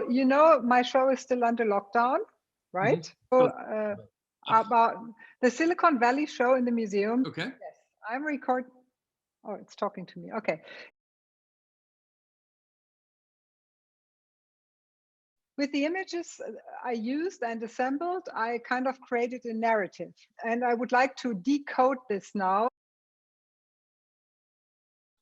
You know, my show is still under lockdown, right? So, about the Silicon Valley show in the museum. Okay. Yes, I'm recording. Oh, it's talking to me. Okay. With the images I used and assembled, I kind of created a narrative, and I would like to decode this now.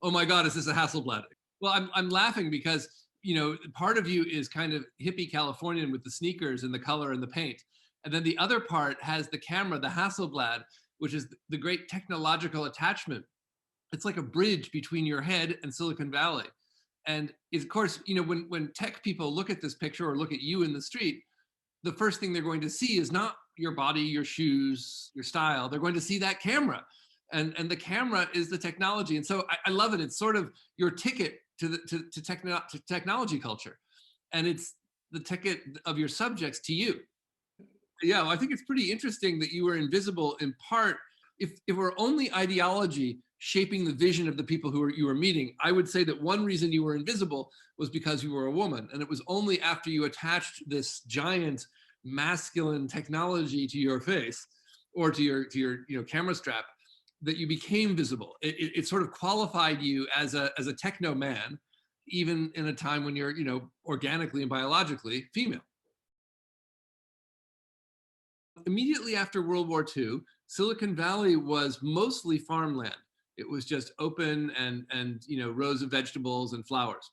Oh my God, is this a Hasselblad? Well, I'm laughing because, you know, part of you is kind of hippie Californian with the sneakers and the color and the paint. And then the other part has the camera, the Hasselblad, which is the great technological attachment. It's like a bridge between your head and Silicon Valley. And of course, you know, when tech people look at this picture or look at you in the street, the first thing they're going to see is not your body, your shoes, your style. They're going to see that camera. And the camera is the technology. And so I love it. It's sort of your ticket to technology culture. And it's the ticket of your subjects to you. Yeah, well, I think it's pretty interesting that you were invisible in part. If it were only ideology shaping the vision of the people who you were meeting, I would say that one reason you were invisible was because you were a woman. And it was only after you attached this giant masculine technology to your face or to your camera strap that you became visible. It sort of qualified you as a techno man, even in a time when you're organically and biologically female. Immediately after World War II, Silicon Valley was mostly farmland. It was just open and rows of vegetables and flowers.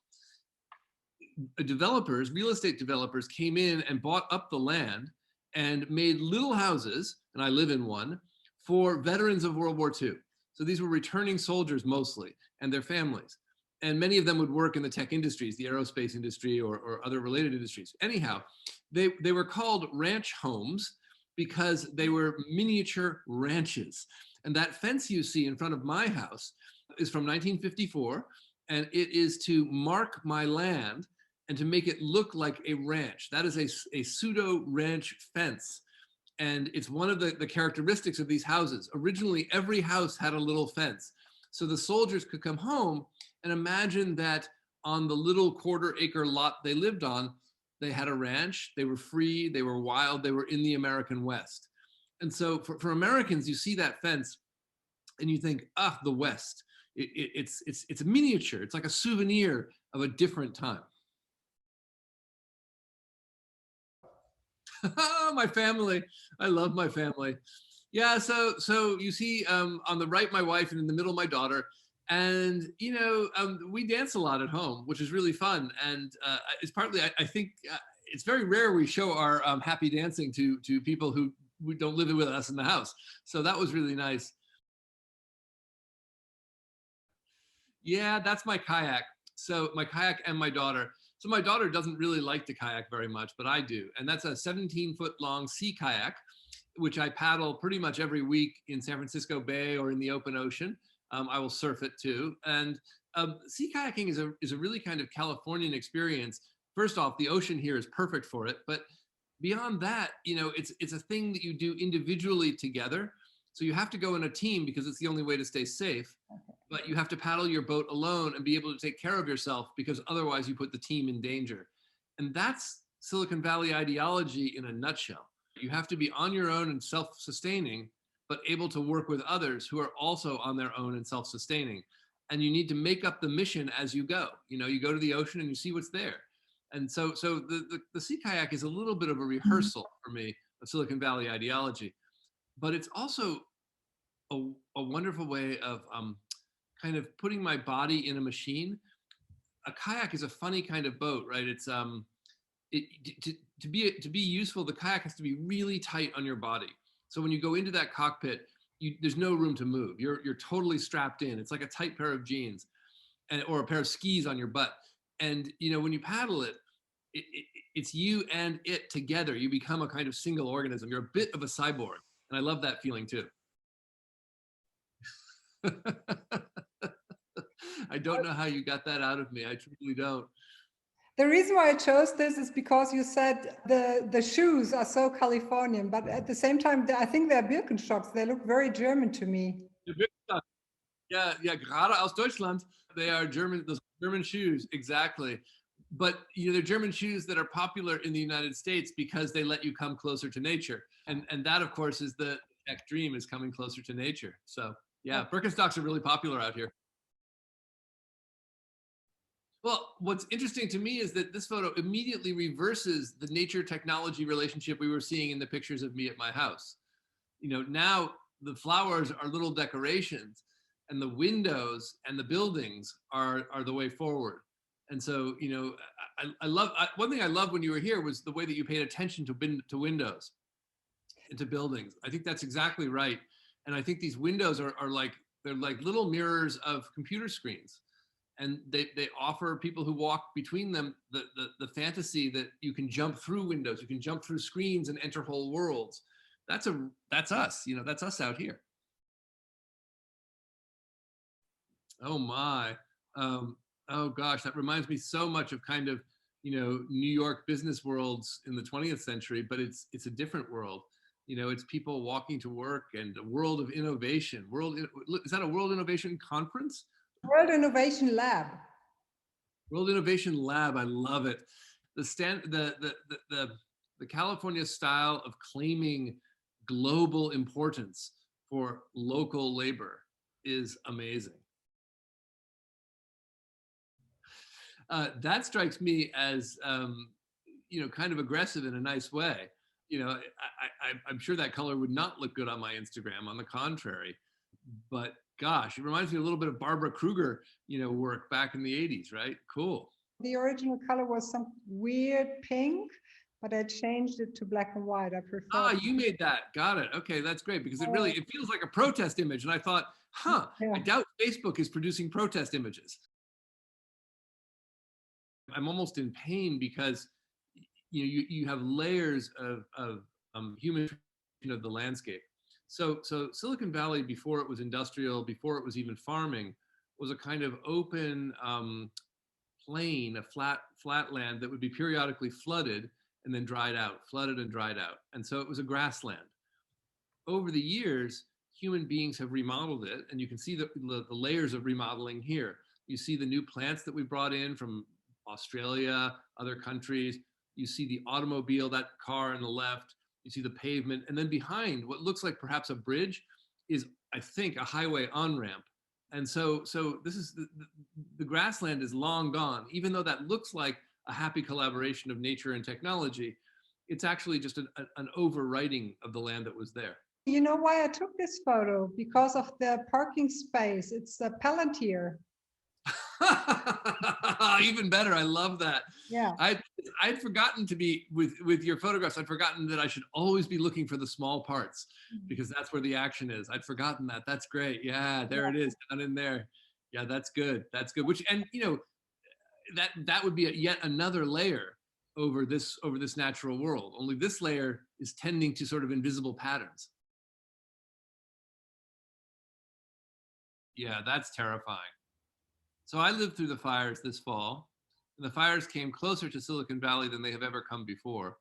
Developers, real estate developers, came in and bought up the land and made little houses, and I live in one, for veterans of World War II. So these were returning soldiers mostly, and their families. And many of them would work in the tech industries, the aerospace industry or other related industries. Anyhow, they were called ranch homes because they were miniature ranches. And that fence you see in front of my house is from 1954, and it is to mark my land and to make it look like a ranch. That is a pseudo ranch fence. And it's one of the characteristics of these houses. Originally, every house had a little fence. So the soldiers could come home and imagine that on the little quarter-acre lot they lived on, they had a ranch, they were free, they were wild, they were in the American West. And so for Americans, you see that fence and you think, the West. It's a miniature, it's like a souvenir of a different time. My family, I love my family. Yeah, so you see on the right, my wife, and in the middle, my daughter. And, we dance a lot at home, which is really fun. And it's partly, I think it's very rare we show our happy dancing to people who don't live with us in the house. So that was really nice. Yeah, that's my kayak. So my kayak and my daughter. So my daughter doesn't really like to kayak very much, but I do. And that's a 17-foot long sea kayak, which I paddle pretty much every week in San Francisco Bay or in the open ocean. I will surf it too. And sea kayaking is a really kind of Californian experience. First off, the ocean here is perfect for it. But beyond that, it's a thing that you do individually together. So you have to go in a team because it's the only way to stay safe. But you have to paddle your boat alone and be able to take care of yourself because otherwise you put the team in danger. And that's Silicon Valley ideology in a nutshell. You have to be on your own and self-sustaining, but able to work with others who are also on their own and self-sustaining. And you need to make up the mission as you go. You go to the ocean and you see what's there. And so the sea kayak is a little bit of a rehearsal for me of Silicon Valley ideology, but it's also a wonderful way of kind of putting my body in a machine. A kayak is a funny kind of boat, right? It's to be useful, the kayak has to be really tight on your body. So when you go into that cockpit, there's no room to move. You're totally strapped in. It's like a tight pair of jeans, or a pair of skis on your butt. And when you paddle it, it's you and it together. You become a kind of single organism. You're a bit of a cyborg, and I love that feeling too. I don't know how you got that out of me. I truly don't. The reason why I chose this is because you said the shoes are so Californian, but at the same time, I think they're Birkenstocks. They look very German to me. Yeah, gerade aus Deutschland. They are German, those German shoes, exactly. but they're German shoes that are popular in the United States because they let you come closer to nature. And that, of course, is the tech dream, is coming closer to nature. So yeah, Birkenstocks are really popular out here. Well, what's interesting to me is that this photo immediately reverses the nature technology relationship we were seeing in the pictures of me at my house. Now the flowers are little decorations, and the windows and the buildings are the way forward. And so, I love, one thing I loved when you were here was the way that you paid attention to windows and to buildings. I think that's exactly right. And I think these windows are like, they're like little mirrors of computer screens. And they offer people who walk between them the fantasy that you can jump through windows, you can jump through screens and enter whole worlds. That's us, that's us out here. Oh my. Oh gosh, that reminds me so much of kind of, New York business worlds in the 20th century, but it's a different world. It's people walking to work and a world of innovation. Is that a World Innovation Conference? World Innovation Lab. World Innovation Lab, I love it. The California style of claiming global importance for local labor is amazing. That strikes me as, kind of aggressive in a nice way. I'm sure that color would not look good on my Instagram, on the contrary. But gosh, it reminds me a little bit of Barbara Kruger, work back in the 80s, right? Cool. The original color was some weird pink, but I changed it to black and white. I prefer. Ah, you made that. Got it. Okay, that's great, because it feels like a protest image. And I thought, I doubt Facebook is producing protest images. I'm almost in pain because you have layers of human of the landscape. So Silicon Valley, before it was industrial, before it was even farming, was a kind of open plain, a flat land that would be periodically flooded and then dried out, flooded and dried out. And so it was a grassland. Over the years, human beings have remodeled it, and you can see the layers of remodeling here. You see the new plants that we brought in from Australia, other countries. You see the automobile, that car on the left. You see the pavement, and then behind what looks like perhaps a bridge is, I think, a highway on-ramp. And so this is the grassland is long gone. Even though that looks like a happy collaboration of nature and technology, it's actually just an overwriting of the land that was there. You know why I took this photo? Because of the parking space. It's a Palantir. Even better. I love that. Yeah. I'd forgotten to be with your photographs. I'd forgotten that I should always be looking for the small parts, because that's where the action is. I'd forgotten that. That's great. Yeah, there it is, down in there. Yeah, that's good. That's good. Which, and that would be yet another layer over this natural world. Only this layer is tending to sort of invisible patterns. Yeah, that's terrifying. So I lived through the fires this fall, and the fires came closer to Silicon Valley than they have ever come before.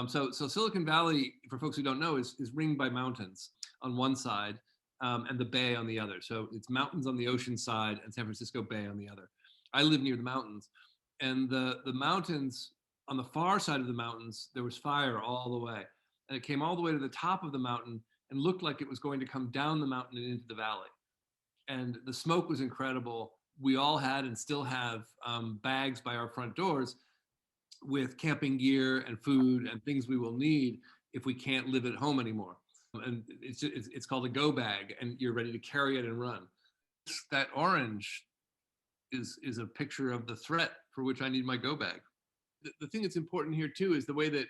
So Silicon Valley, for folks who don't know, is ringed by mountains on one side and the bay on the other. So it's mountains on the ocean side and San Francisco Bay on the other. I live near the mountains, and the mountains, on the far side of the mountains, there was fire all the way. And it came all the way to the top of the mountain and looked like it was going to come down the mountain and into the valley. And the smoke was incredible. We all had and still have bags by our front doors with camping gear and food and things we will need if we can't live at home anymore. And it's called a go bag, and you're ready to carry it and run. That orange is a picture of the threat for which I need my go bag. The thing that's important here too is the way that,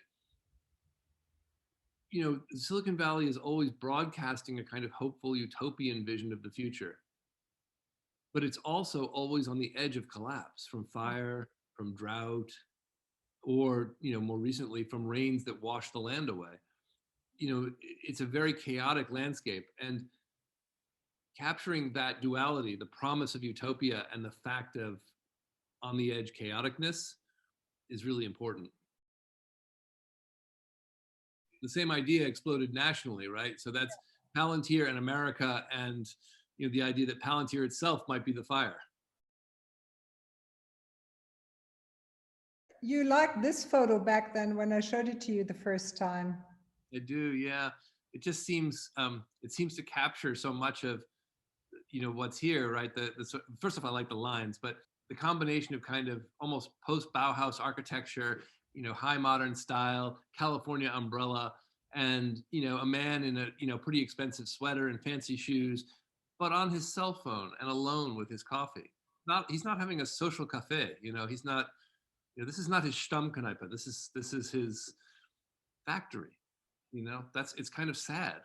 Silicon Valley is always broadcasting a kind of hopeful utopian vision of the future. But it's also always on the edge of collapse, from fire, from drought, or, more recently from rains that wash the land away. It's a very chaotic landscape, and capturing that duality, the promise of utopia and the fact of on the edge chaoticness, is really important. The same idea exploded nationally, right? So that's Palantir in America, and the idea that Palantir itself might be the fire. you liked this photo back then when I showed it to you the first time. I do, yeah. It just seems it seems to capture so much of what's here, right? First of all, I like the lines, but the combination of kind of almost post Bauhaus architecture, high modern style, California umbrella, and a man in a pretty expensive sweater and fancy shoes, but on his cell phone and alone with his coffee. He's not having a social cafe. He's not. This is not his Stammkneipe. This is his factory. It's kind of sad.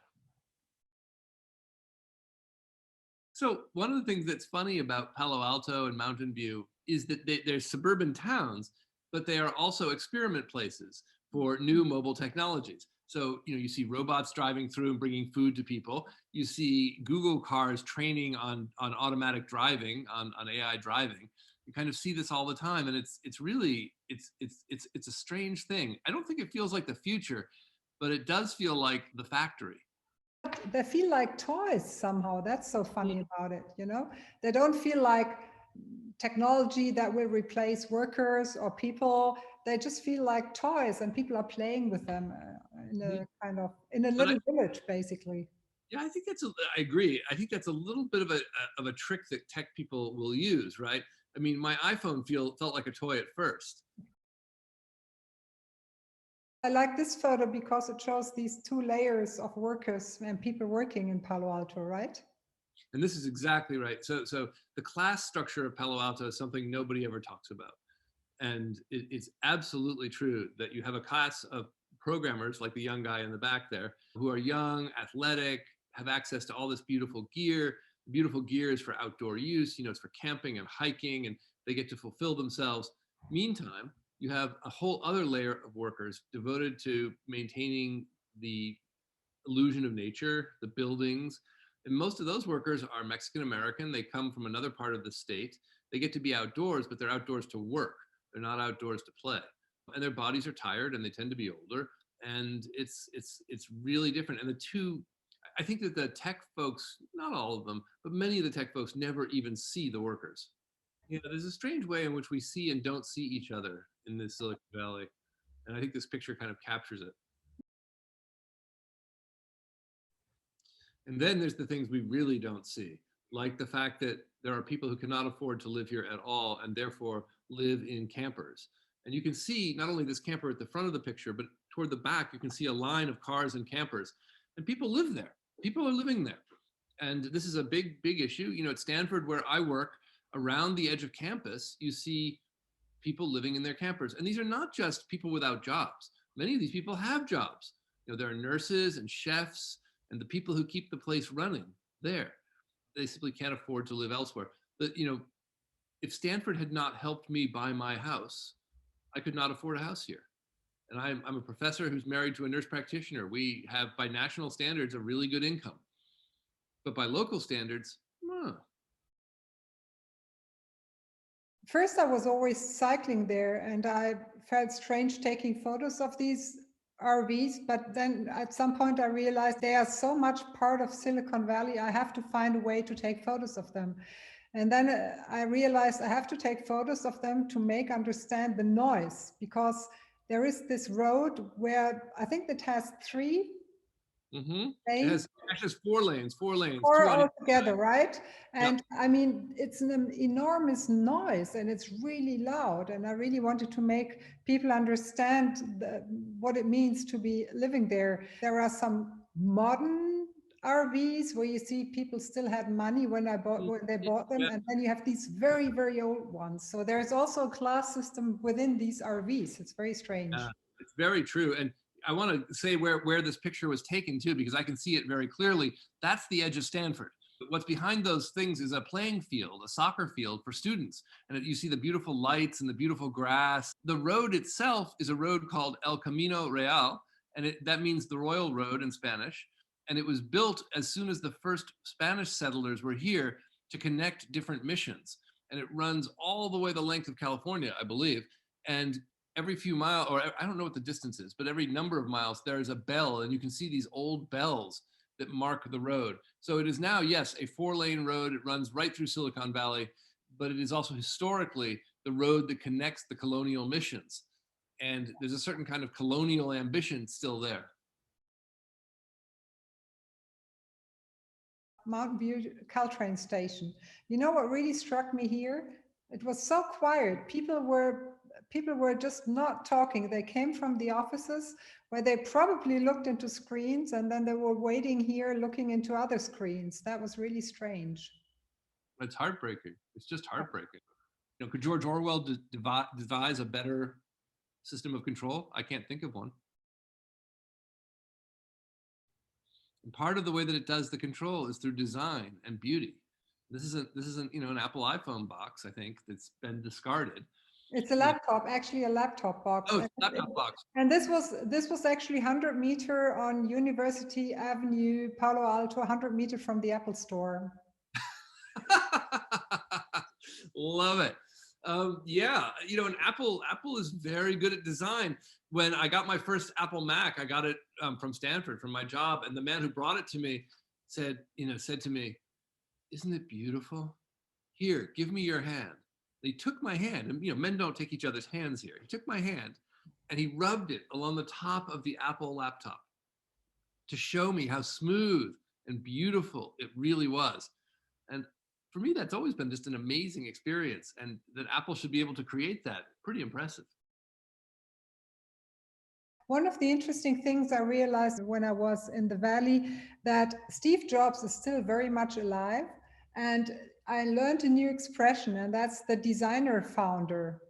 So one of the things that's funny about Palo Alto and Mountain View is that they're suburban towns, but they are also experiment places for new mobile technologies. So, you see robots driving through and bringing food to people. You see Google cars training on automatic driving, on AI driving. You kind of see this all the time, and it's really a strange thing. I don't think it feels like the future, but it does feel like the factory. They feel like toys somehow. That's so funny about it, They don't feel like technology that will replace workers or people. They just feel like toys, and people are playing with them in a little village, basically. Yeah, I agree. I think that's a little bit of a trick that tech people will use, right? I mean, my iPhone felt like a toy at first. I like this photo because it shows these two layers of workers and people working in Palo Alto, right? And this is exactly right. So the class structure of Palo Alto is something nobody ever talks about. And it's absolutely true that you have a class of programmers, like the young guy in the back there, who are young, athletic, have access to all this beautiful gear. The beautiful gear is for outdoor use, it's for camping and hiking, and they get to fulfill themselves. Meantime, you have a whole other layer of workers devoted to maintaining the illusion of nature, the buildings. And most of those workers are Mexican American. They come from another part of the state. They get to be outdoors, but they're outdoors to work. They're not outdoors to play. And their bodies are tired, and they tend to be older. And it's really different. And I think that the tech folks, not all of them, but many of the tech folks never even see the workers. There's a strange way in which we see and don't see each other in this Silicon Valley. And I think this picture kind of captures it. And then there's the things we really don't see, like the fact that there are people who cannot afford to live here at all and therefore live in campers. And you can see not only this camper at the front of the picture, but toward the back, you can see a line of cars and campers. And people live there. People are living there. And this is a big, big issue. At Stanford, where I work, around the edge of campus, you see people living in their campers. And these are not just people without jobs. Many of these people have jobs. There are nurses and chefs and the people who keep the place running there. They simply can't afford to live elsewhere. But, if Stanford had not helped me buy my house, I could not afford a house here. And I'm a professor who's married to a nurse practitioner. We have, by national standards, a really good income. But by local standards, First, I was always cycling there, and I felt strange taking photos of these RVs. But then at some point, I realized they are so much part of Silicon Valley, I have to find a way to take photos of them. And then I realized I have to take photos of them to understand the noise, because there is this road where I think it has three lanes. It has actually 4 lanes. Four altogether, right? And yep. I mean, it's an enormous noise, and it's really loud. And I really wanted to make people understand what it means to be living there. There are some modern RVs where you see people still had money when they bought them, and then you have these very, very old ones. So there's also a class system within these RVs. It's very strange. It's very true. And I want to say where this picture was taken too, because I can see it very clearly. That's the edge of Stanford. What's behind those things is a playing field, a soccer field for students. And you see the beautiful lights and the beautiful grass. The road itself is a road called El Camino Real, and that means the Royal Road in Spanish. And it was built as soon as the first Spanish settlers were here to connect different missions. And it runs all the way the length of California, I believe. And every few miles, or I don't know what the distance is, but every number of miles, there's a bell, and you can see these old bells that mark the road. So it is now, yes, a 4-lane road. It runs right through Silicon Valley, but it is also historically the road that connects the colonial missions. And there's a certain kind of colonial ambition still there. Mountain View Caltrain station. You know what really struck me here? It was so quiet. People were just not talking. They came from the offices where they probably looked into screens, and then they were waiting here looking into other screens. That was really strange. It's heartbreaking. It's just heartbreaking. You know, could George Orwell devise a better system of control? I can't think of one. And part of the way that it does the control is through design and beauty. This isn't, you know, an Apple iPhone box, I think, that's been discarded. It's a laptop, actually a laptop box. Oh, it's a laptop box. And this was actually 100 meter on University Avenue, Palo Alto, 100 meter from the Apple store. Love it. Yeah, you know, and Apple is very good at design. When I got my first Apple Mac, I got it from Stanford, from my job, and the man who brought it to me said to me, "Isn't it beautiful? Here, give me your hand." He took my hand, and you know, men don't take each other's hands here. He took my hand and he rubbed it along the top of the Apple laptop to show me how smooth and beautiful it really was. And for me, that's always been just an amazing experience, and that Apple should be able to create that. Pretty impressive. One of the interesting things I realized when I was in the Valley, that Steve Jobs is still very much alive. And I learned a new expression, and that's the designer founder.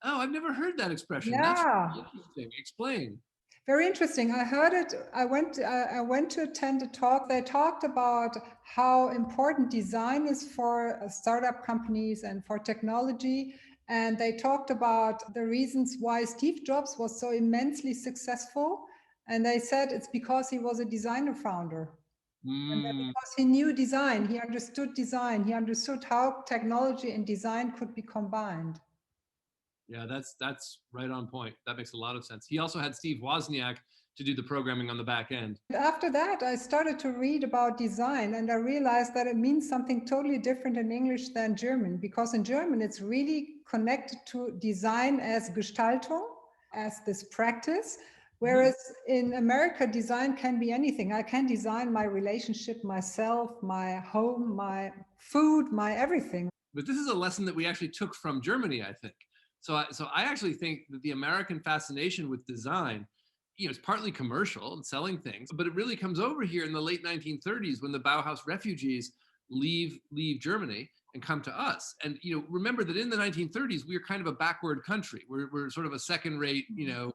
Oh, I've never heard that expression. Yeah. That's really interesting. Explain. Very interesting. I heard it. I went to attend a talk. They talked about how important design is for startup companies and for technology. And they talked about the reasons why Steve Jobs was so immensely successful. And they said it's because he was a designer founder. And because he knew design, he understood how technology and design could be combined. Yeah, that's right on point. That makes a lot of sense. He also had Steve Wozniak to do the programming on the back end. After that, I started to read about design, and I realized that it means something totally different in English than German, because in German, it's really connected to design as Gestaltung, as this practice. Whereas in America, design can be anything. I can design my relationship, myself, my home, my food, my everything. But this is a lesson that we actually took from Germany, I think. So I actually think that the American fascination with design, you know, it's partly commercial and selling things, but it really comes over here in the late 1930s when the Bauhaus refugees leave Germany and come to us. And, you know, remember that in the 1930s, we were kind of a backward country. We're sort of a second-rate, you know,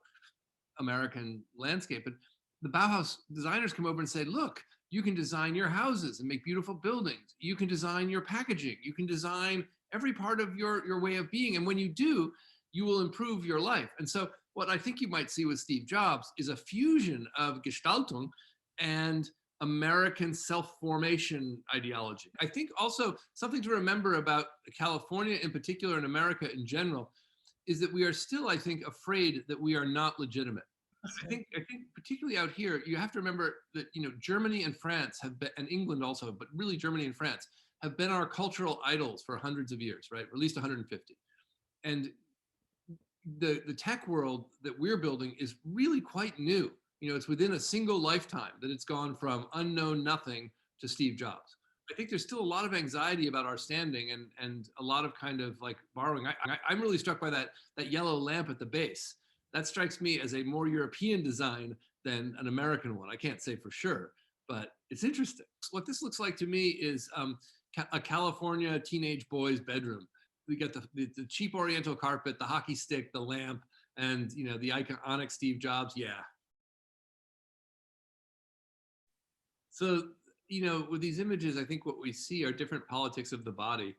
American landscape. But the Bauhaus designers come over and say, look, you can design your houses and make beautiful buildings. You can design your packaging. You can design every part of your way of being. And when you do, you will improve your life. And so what I think you might see with Steve Jobs is a fusion of Gestaltung and American self-formation ideology. I think also something to remember about California in particular and America in general is that we are still, I think, afraid that we are not legitimate. I think particularly out here, you have to remember that, you know, Germany and France have been, and England also, but really Germany and France have been our cultural idols for hundreds of years, right? Or at least 150. And the tech world that we're building is really quite new. You know, it's within a single lifetime that it's gone from unknown nothing to Steve Jobs. I think there's still a lot of anxiety about our standing and a lot of kind of like borrowing. I'm really struck by that yellow lamp at the base. That strikes me as a more European design than an American one. I can't say for sure, but it's interesting. What this looks like to me is a California teenage boy's bedroom. We got the cheap Oriental carpet, the hockey stick, the lamp, and, you know, the iconic Steve Jobs. Yeah. So, you know, with these images, I think what we see are different politics of the body.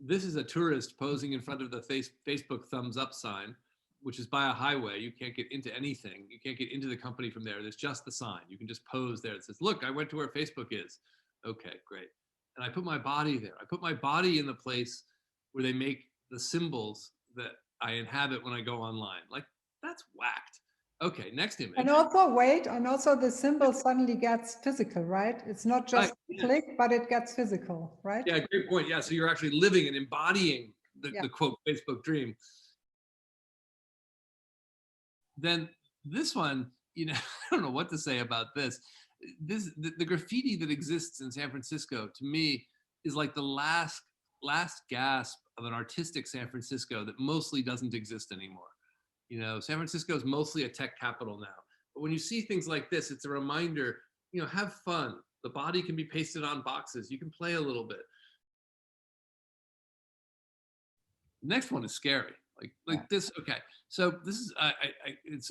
This is a tourist posing in front of the Facebook thumbs up sign, which is by a highway. You can't get into anything. You can't get into the company from there. There's just the sign. You can just pose there. It says, look, I went to where Facebook is. Okay, great. And I put my body there. I put my body in the place where they make the symbols that I inhabit when I go online. Like, that's whacked. Okay, next image. And also the symbol suddenly gets physical, right? It's not just click, but it gets physical, right? Yeah, great point. Yeah, so you're actually living and embodying the quote Facebook dream. Then this one, I don't know what to say about this. The graffiti that exists in San Francisco, to me, is like the last gasp of an artistic San Francisco that mostly doesn't exist anymore. San Francisco is mostly a tech capital now. But when you see things like this, it's a reminder, have fun. The body can be pasted on boxes. You can play a little bit. The next one is scary. Like this. Okay, so this is it's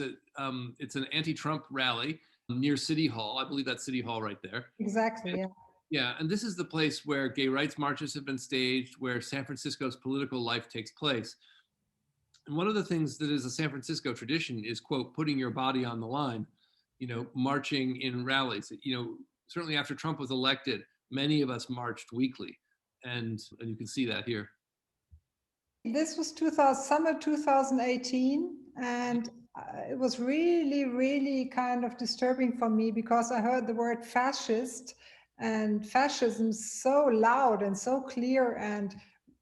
an anti-Trump rally near City Hall. I believe that's City Hall right there. Exactly. And, yeah. yeah, and this is the place where gay rights marches have been staged, where San Francisco's political life takes place. And one of the things that is a San Francisco tradition is, quote, putting your body on the line, marching in rallies. Certainly after Trump was elected, many of us marched weekly, and you can see that here. This was summer 2018, and it was really, really kind of disturbing for me because I heard the word fascist and fascism so loud and so clear and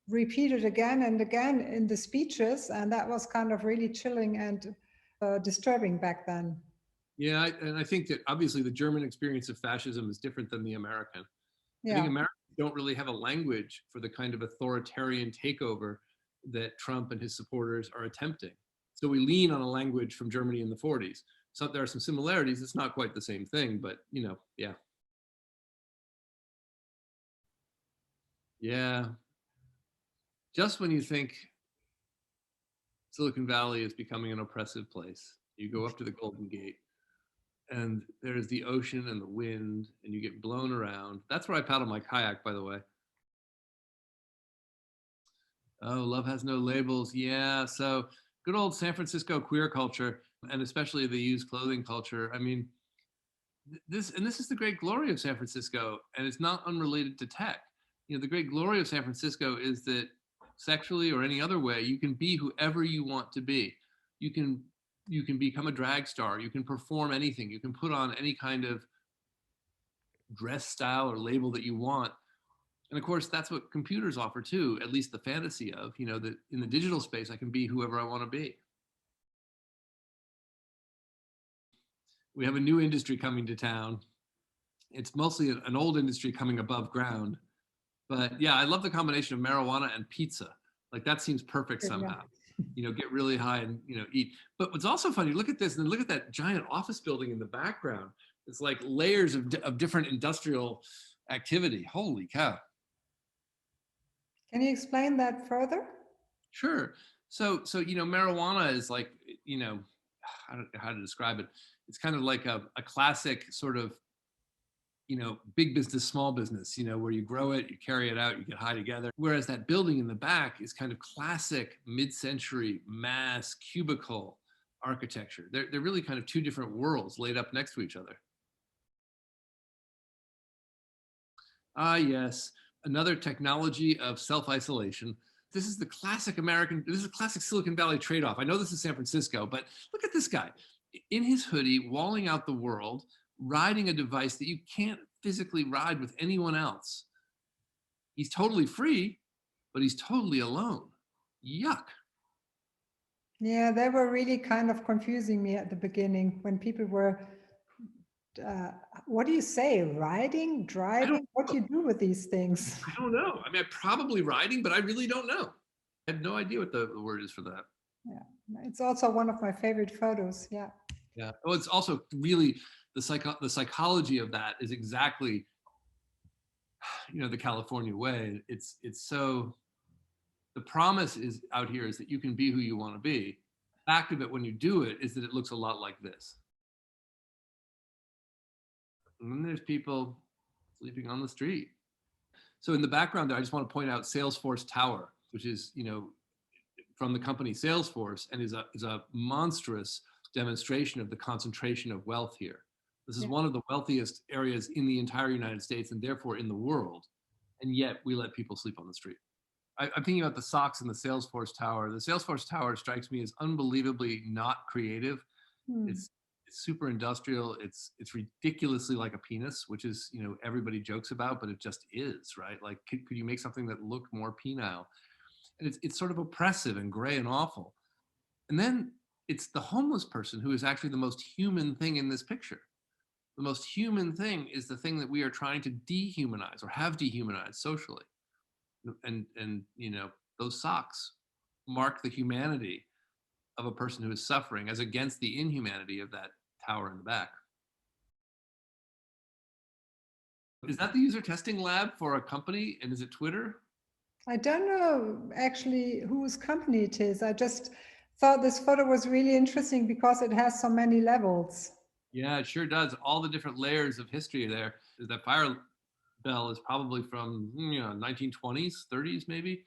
repeated again and again in the speeches, and that was kind of really chilling and disturbing back then. Yeah, and I think that obviously the German experience of fascism is different than the American. Yeah. I think Americans don't really have a language for the kind of authoritarian takeover that Trump and his supporters are attempting. So we lean on a language from Germany in the 40s. So there are some similarities. It's not quite the same thing, but yeah. Yeah. Just when you think Silicon Valley is becoming an oppressive place, you go up to the Golden Gate and there's the ocean and the wind and you get blown around. That's where I paddle my kayak, by the way. Oh, love has no labels. Yeah. So good old San Francisco queer culture, and especially the used clothing culture. I mean, this is the great glory of San Francisco, and it's not unrelated to tech. The great glory of San Francisco is that sexually or any other way, you can be whoever you want to be. You can become a drag star. You can perform anything. You can put on any kind of dress style or label that you want. And of course, that's what computers offer too, at least the fantasy of, that in the digital space, I can be whoever I want to be. We have a new industry coming to town. It's mostly an old industry coming above ground. But yeah, I love the combination of marijuana and pizza. Like that seems perfect somehow. Get really high and, eat. But what's also funny, look at this and then look at that giant office building in the background. It's like layers of different industrial activity. Holy cow. Can you explain that further? Sure. So marijuana is like, I don't know how to describe it. It's kind of like a classic sort of, big business, small business, where you grow it, you carry it out, you get high together. Whereas that building in the back is kind of classic mid-century mass cubicle architecture. They're really kind of two different worlds laid up next to each other. Ah, yes. Another technology of self-isolation. This is the classic this is a classic Silicon Valley trade-off. I know this is San Francisco, but look at this guy in his hoodie, walling out the world, riding a device that you can't physically ride with anyone else. He's totally free, but he's totally alone. Yuck. Yeah, they were really kind of confusing me at the beginning when people were, what do you say, riding, driving? What do you do with these things? I don't know. I mean, I'm probably riding, but I really don't know. I have no idea what the word is for that. Yeah, it's also one of my favorite photos. Yeah. Yeah. Oh, it's also really the psychology of that is exactly, the California way. It's so, the promise is out here is that you can be who you want to be. The fact of it when you do it is that it looks a lot like this. And then there's people sleeping on the street. So in the background there, I just want to point out Salesforce Tower, which is, from the company Salesforce, and is a monstrous demonstration of the concentration of wealth here. This is one of the wealthiest areas in the entire United States and therefore in the world. And yet we let people sleep on the street. I'm thinking about the socks in the Salesforce Tower. The Salesforce Tower strikes me as unbelievably not creative. It's super industrial. It's ridiculously like a penis, which is, everybody jokes about, but it just is, right? Like, could you make something that looked more penile? And it's sort of oppressive and gray and awful. And then it's the homeless person who is actually the most human thing in this picture. The most human thing is the thing that we are trying to dehumanize or have dehumanized socially. And you know, those socks mark the humanity of a person who is suffering as against the inhumanity of that tower in the back. Is that the user testing lab for a company, and is it Twitter? I don't know actually whose company it is. I just thought this photo was really interesting because it has so many levels. Yeah, it sure does. All the different layers of history there. That fire bell is probably from 1920s, 30s maybe,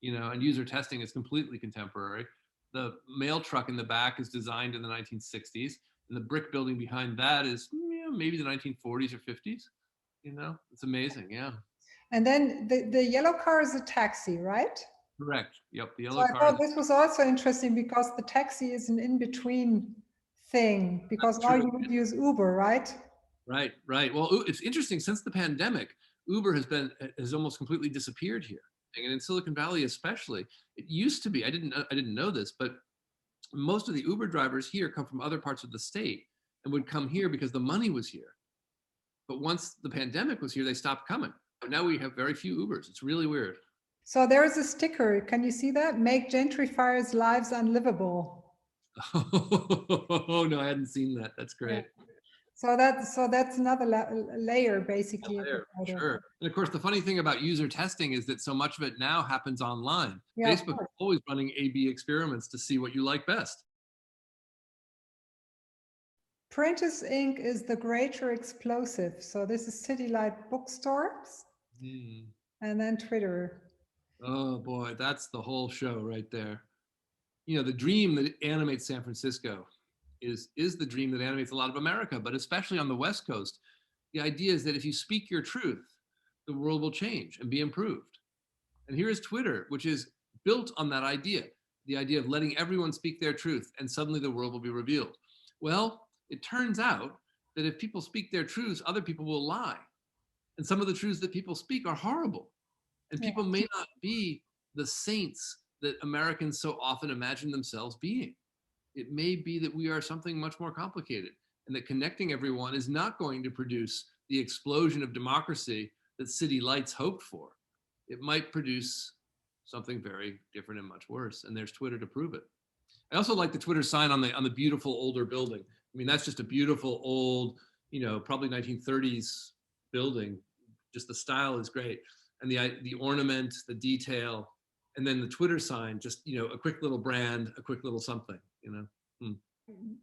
and user testing is completely contemporary. The mail truck in the back is designed in the 1960s, and the brick building behind that is maybe the 1940s or 50s. It's amazing. Yeah. And then the yellow car is a taxi, right? Correct. Yep. The So yellow I car. thought this was also interesting because the taxi is an in-between thing, because now you would use Uber, right? Right, right. Well, it's interesting. Since the pandemic, Uber has almost completely disappeared here, and in Silicon Valley especially. It used to be. I didn't know this, but most of the Uber drivers here come from other parts of the state and would come here because the money was here. But once the pandemic was here, they stopped coming. Now we have very few Ubers. It's really weird. So there is a sticker. Can you see that? Make gentrifiers' lives unlivable. Oh no, I hadn't seen that. That's great. So that's another layer, basically. Layer, sure. And of course, the funny thing about user testing is that so much of it now happens online. Yeah, Facebook is always running A/B experiments to see what you like best. Prentice Ink is the greater explosive. So this is City Light Bookstores, and then Twitter. Oh boy, that's the whole show right there. The dream that animates San Francisco is the dream that animates a lot of America, but especially on the West Coast. The idea is that if you speak your truth, the world will change and be improved. And here is Twitter, which is built on that idea, the idea of letting everyone speak their truth, and suddenly the world will be revealed. Well, it turns out that if people speak their truths, other people will lie. And some of the truths that people speak are horrible. And people may not be the saints that Americans so often imagine themselves being. It may be that we are something much more complicated, and that connecting everyone is not going to produce the explosion of democracy that City Lights hoped for. It might produce something very different and much worse, and there's Twitter to prove it. I also like the Twitter sign on the beautiful older building. I mean, that's just a beautiful old, probably 1930s building. Just the style is great, and the ornament, the detail, and then the Twitter sign, just a quick little brand, a quick little something.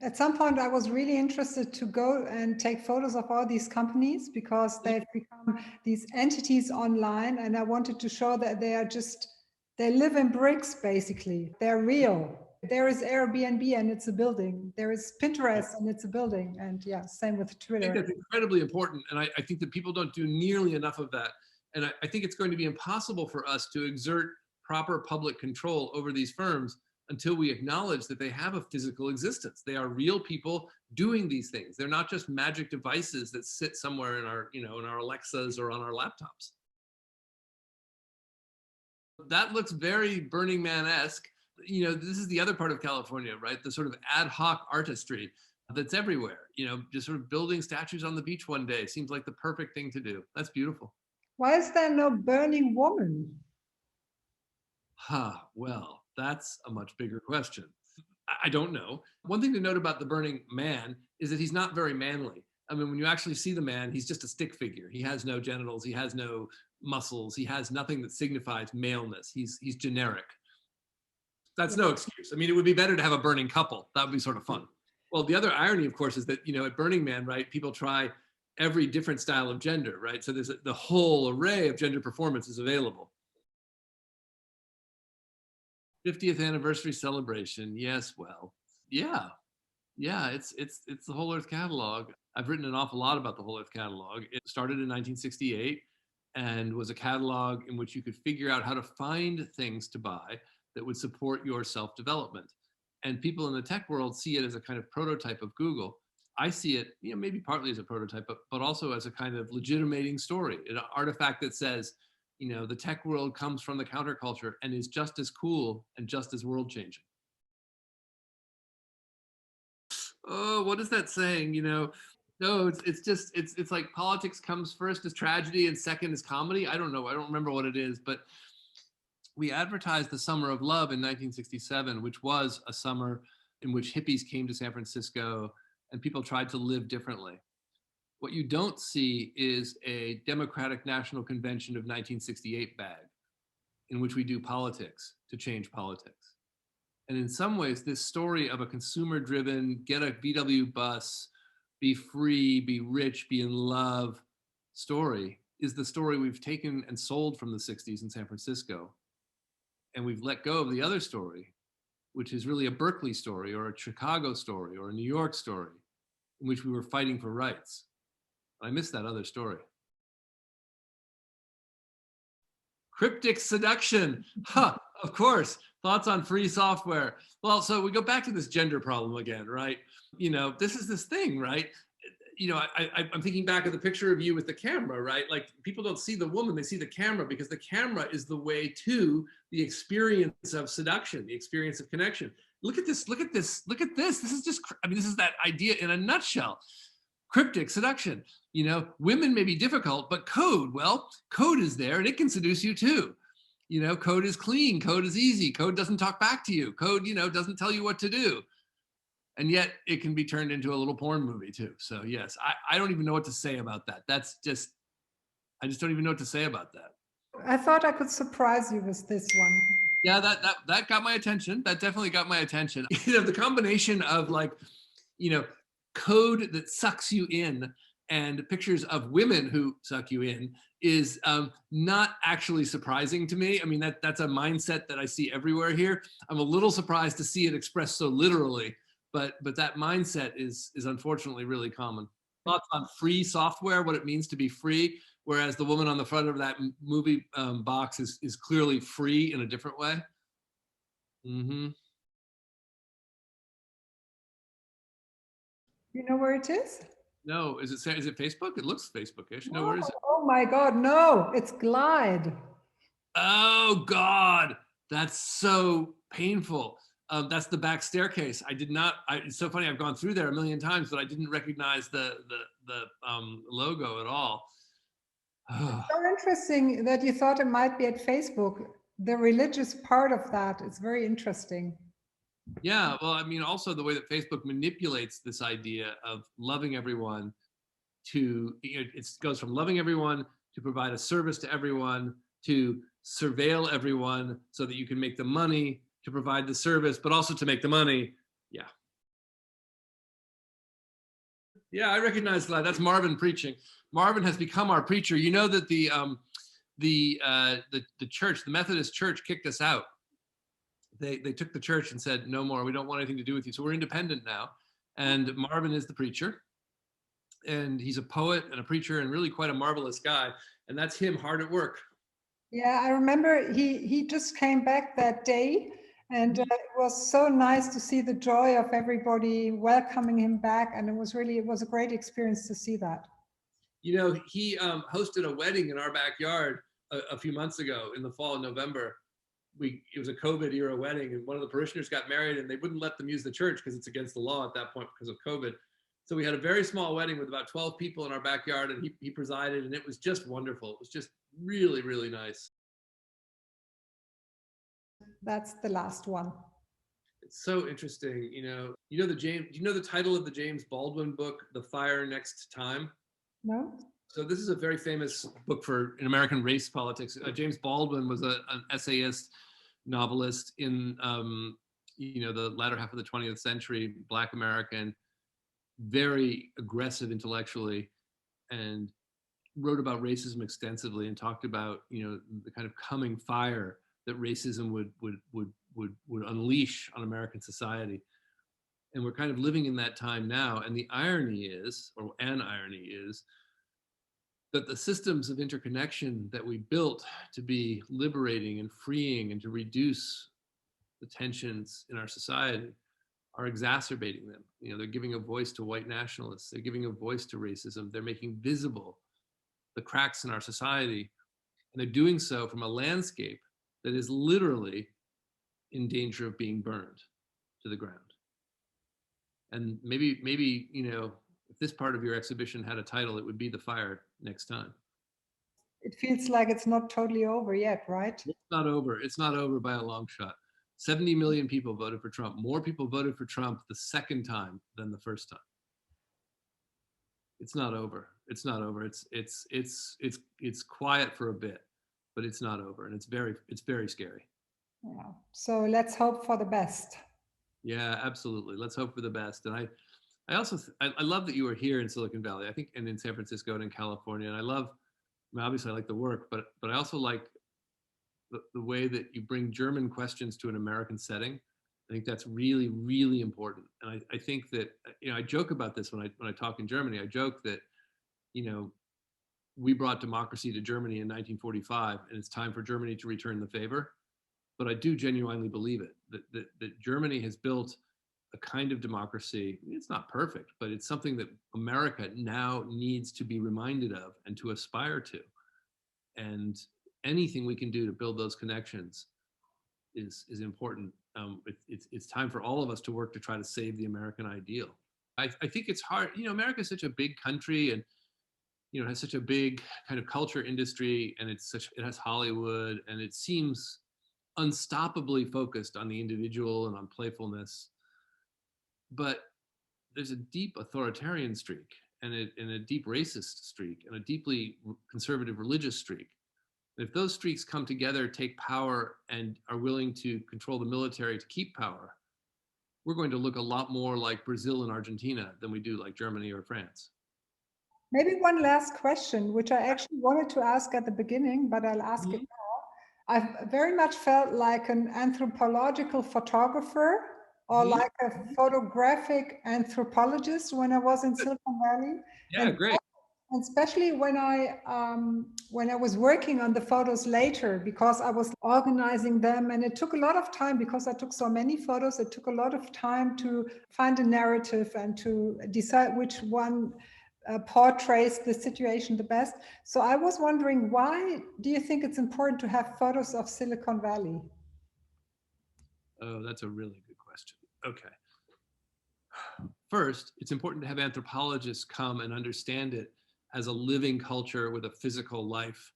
At some point, I was really interested to go and take photos of all these companies because they've become these entities online, and I wanted to show that they live in bricks, basically. They're real. There is Airbnb and it's a building. There is Pinterest and it's a building. And yeah, same with Twitter. I think that's incredibly important. And I think that people don't do nearly enough of that. And I think it's going to be impossible for us to exert proper public control over these firms until we acknowledge that they have a physical existence. They are real people doing these things. They're not just magic devices that sit somewhere in our, in our Alexas or on our laptops. That looks very Burning Man-esque. This is the other part of California, right? The sort of ad hoc artistry that's everywhere. Just sort of building statues on the beach one day seems like the perfect thing to do. That's beautiful. Why is there no burning woman? Well, that's a much bigger question. I don't know. One thing to note about the Burning Man is that he's not very manly. I mean, when you actually see the man, he's just a stick figure. He has no genitals. He has no muscles. He has nothing that signifies maleness. He's generic. That's no excuse. I mean, it would be better to have a burning couple. That would be sort of fun. Well, the other irony, of course, is that, at Burning Man, right, people try every different style of gender, right? So there's the whole array of gender performance is available. 50th anniversary celebration. Yes, well, yeah, it's the Whole Earth Catalog. I've written an awful lot about the Whole Earth Catalog. It started in 1968 and was a catalog in which you could figure out how to find things to buy that would support your self-development. And people in the tech world see it as a kind of prototype of Google. I see it, maybe partly as a prototype, but also as a kind of legitimating story, an artifact that says, the tech world comes from the counterculture and is just as cool and just as world changing. Oh, what is that saying? No, it's just it's like politics comes first as tragedy and second as comedy. I don't know. I don't remember what it is, but we advertised the Summer of Love in 1967, which was a summer in which hippies came to San Francisco and people tried to live differently. What you don't see is a Democratic National Convention of 1968 bag in which we do politics to change politics. And in some ways, this story of a consumer-driven, get a VW bus, be free, be rich, be in love story is the story we've taken and sold from the 60s in San Francisco. And we've let go of the other story, which is really a Berkeley story or a Chicago story or a New York story in which we were fighting for rights. I miss that other story. Cryptic seduction. Huh, of course. Thoughts on free software. Well, so we go back to this gender problem again, right? This is this thing, right? I'm thinking back of the picture of you with the camera, right? Like people don't see the woman, they see the camera because the camera is the way to the experience of seduction, the experience of connection. Look at this, look at this, look at this. This is just, this is that idea in a nutshell. Cryptic seduction. Women may be difficult, but code is there and it can seduce you too. Code is clean, code is easy, code doesn't talk back to you, code, doesn't tell you what to do. And yet it can be turned into a little porn movie too. So yes, I don't even know what to say about that. I just don't even know what to say about that. I thought I could surprise you with this one. Yeah, that got my attention. That definitely got my attention. The combination of code that sucks you in and pictures of women who suck you in is not actually surprising to me. I mean, that's a mindset that I see everywhere here. I'm a little surprised to see it expressed so literally. But that mindset is unfortunately really common. Thoughts on free software, what it means to be free, whereas the woman on the front of that movie box is clearly free in a different way. Mm-hmm. You know where it is? No, is it Facebook? It looks Facebookish. No, where is it? Oh my God, no, it's Glide. Oh God, that's so painful. That's the back staircase. It's so funny. I've gone through there a million times, but I didn't recognize the logo at all. It's so interesting that you thought it might be at Facebook. The religious part of that is very interesting. Yeah, well, I mean, also the way that Facebook manipulates this idea of loving everyone to, it goes from loving everyone to provide a service to everyone to surveil everyone so that you can make the money to provide the service, but also to make the money. Yeah. Yeah, I recognize that. That's Marvin preaching. Marvin has become our preacher. You know that the church, the Methodist Church, kicked us out. They took the church and said, no more, we don't want anything to do with you. So we're independent now. And Marvin is the preacher. And he's a poet and a preacher and really quite a marvelous guy. And that's him hard at work. Yeah, I remember he just came back that day. And it was so nice to see the joy of everybody welcoming him back. And it was a great experience to see that. He hosted a wedding in our backyard a few months ago in the fall of November. It was a COVID era wedding and one of the parishioners got married and they wouldn't let them use the church because it's against the law at that point because of COVID. So we had a very small wedding with about 12 people in our backyard and he presided and it was just wonderful. It was just really, really nice. That's the last one. It's so interesting. Do you know the title of the James Baldwin book, The Fire Next Time? No. So this is a very famous book in American race politics. James Baldwin was an essayist, novelist in the latter half of the 20th century, Black American, very aggressive intellectually, and wrote about racism extensively and talked about the kind of coming fire that racism would unleash on American society. And we're kind of living in that time now. And the irony is, or an irony is, that the systems of interconnection that we built to be liberating and freeing and to reduce the tensions in our society are exacerbating them. They're giving a voice to white nationalists. They're giving a voice to racism. They're making visible the cracks in our society. And they're doing so from a landscape that is literally in danger of being burned to the ground. And maybe, if this part of your exhibition had a title, it would be The Fire next time. It feels like it's not totally over yet, right? It's not over. It's not over by a long shot. 70 million people voted for Trump. More people voted for Trump the second time than the first time. It's not over. It's not over. It's quiet for a bit, but it's not over, and it's very scary. Yeah. So let's hope for the best. Yeah, absolutely. Let's hope for the best. And I also I love that you were here in Silicon Valley. I think, and in San Francisco and in California. And obviously I like the work, but I also like the way that you bring German questions to an American setting. I think that's really, really important. And I think that, I joke about this when I talk in Germany. I joke that, we brought democracy to Germany in 1945, and it's time for Germany to return the favor. But I do genuinely believe it, that Germany has built a kind of democracy. It's not perfect, but it's something that America now needs to be reminded of and to aspire to. And anything we can do to build those connections is important. It's time for all of us to work to try to save the American ideal. I think it's hard. America is such a big country, and it has such a big kind of culture industry, and it has Hollywood, and it seems unstoppably focused on the individual and on playfulness. But there's a deep authoritarian streak, and a deep racist streak, and a deeply conservative religious streak. If those streaks come together, take power, and are willing to control the military to keep power, we're going to look a lot more like Brazil and Argentina than we do like Germany or France. Maybe one last question, which I actually wanted to ask at the beginning, but I'll ask it now. I've very much felt like an anthropological photographer, or like a photographic anthropologist when I was in Silicon Valley. Yeah, great. And especially when I was working on the photos later, because I was organizing them, and it took a lot of time because I took so many photos. It took a lot of time to find a narrative and to decide which one portrays the situation the best. So I was wondering, why do you think it's important to have photos of Silicon Valley? Oh, that's a really good question. Okay. First, it's important to have anthropologists come and understand it as a living culture with a physical life,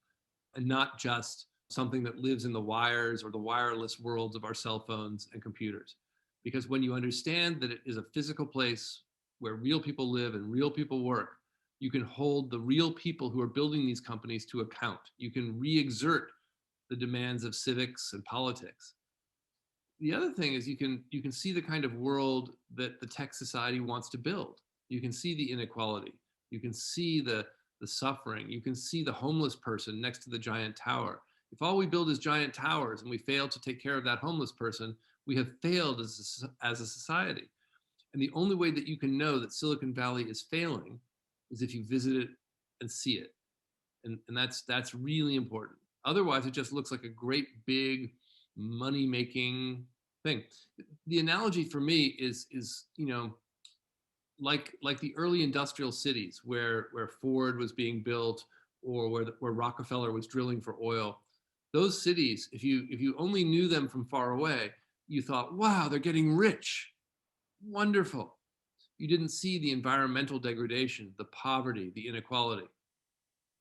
and not just something that lives in the wires or the wireless worlds of our cell phones and computers. Because when you understand that it is a physical place where real people live and real people work, you can hold the real people who are building these companies to account. You can re-exert the demands of civics and politics. The other thing is you can see the kind of world that the tech society wants to build. You can see the inequality. You can see the suffering. You can see the homeless person next to the giant tower. If all we build is giant towers and we fail to take care of that homeless person, we have failed as a society. And the only way that you can know that Silicon Valley is failing is if you visit it and see it. And that's really important. Otherwise, it just looks like a great big money-making thing. The analogy for me is like the early industrial cities where Ford was being built, or where Rockefeller was drilling for oil. Those cities, if you only knew them from far away, you thought, wow, they're getting rich. Wonderful. You didn't see the environmental degradation, the poverty, the inequality.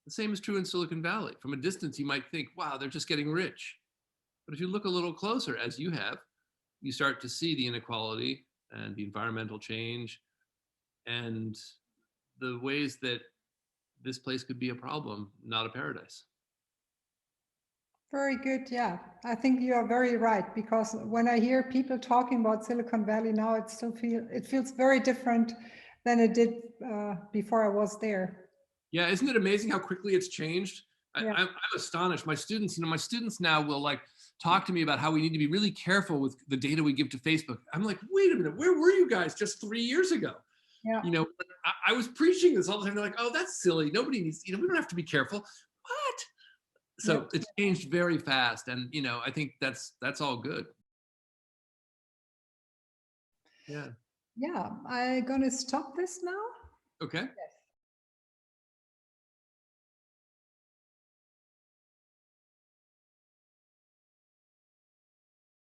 The same is true in Silicon Valley. From a distance, you might think, wow, they're just getting rich. But if you look a little closer, as you have, you start to see the inequality and the environmental change and the ways that this place could be a problem, not a paradise. Very good. Yeah, I think you are very right, because when I hear people talking about Silicon Valley now, it feels very different than it did before I was there. Yeah, isn't it amazing how quickly it's changed? Yeah. I'm astonished. My students now will like talk to me about how we need to be really careful with the data we give to Facebook. I'm like, wait a minute, where were you guys just 3 years ago? Yeah. I was preaching this all the time. They're like, oh, that's silly. Nobody needs, we don't have to be careful. What? So it's changed very fast. And, I think that's all good. Yeah. Yeah. I'm going to stop this now. Okay. Yes.